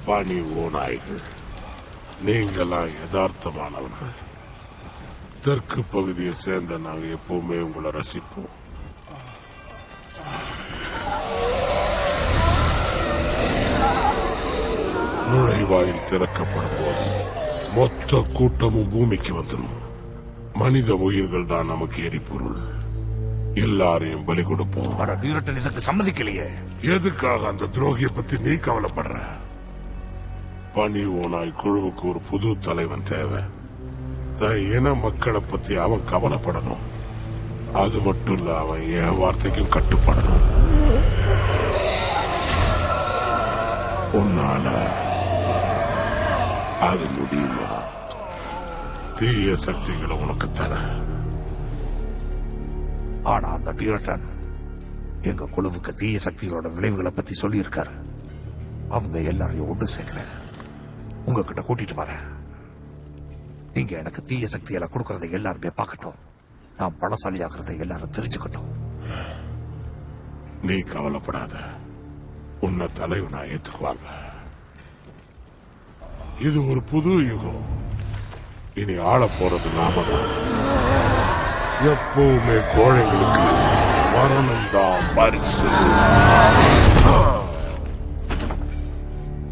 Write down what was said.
பனி ஓநாய்கள், நீங்களாம் யதார்த்தமானவர்கள். தெற்கு பகுதியை சேர்ந்த நாங்க எப்பவுமே உங்களை ரசிப்போம். நுழைவாயில் திறக்கப்படும் போது மொத்த கூட்டமும் பூமிக்கு வந்துடும். மனித உயிர்கள் தான் நமக்கு எரிபொருள். எல்லாரையும் பலி கொடுப்போம். இதுக்கு சம்மதிக்கலையே. எதுக்காக அந்த துரோகியை பத்தி நீ கவலைப்படுற? பனி ஓநாய் குழுவுக்கு ஒரு புது தலைவன் தேவை. இன மக்களை பத்தி அவன் கவலைப்படணும். அது மட்டும் இல்ல, அவன் என் வார்த்தைக்கும் கட்டுப்படணும். உன்னால அது முடியுமா? தீய சக்திகளை உனக்கு தர. ஆனா அந்த பியூரட்டன் எங்க குழுவுக்கு தீய சக்திகளோட விளைவுகளை பத்தி சொல்லி இருக்காரு. அவங்க எல்லாரையும் ஒன்று சேர்க்கிறேன், உங்ககிட்ட கூட்டிட்டு வரேன். நீங்க எனக்கு தீய சக்திகளை கொடுக்கறதை எல்லாருமே பார்க்கட்டும். நான் பலசாலியாகிறதை எல்லாரும் தெரிஞ்சுக்கட்டும். நீ கவலைப்படாத, உன்னை தலைவனா ஏத்துக்குவாங்க. இது ஒரு புது யுகம். இனி ஆள போறது நாம தான். எப்பவுமே கோழைங்களுக்கு மரணம் தான் பரிசு.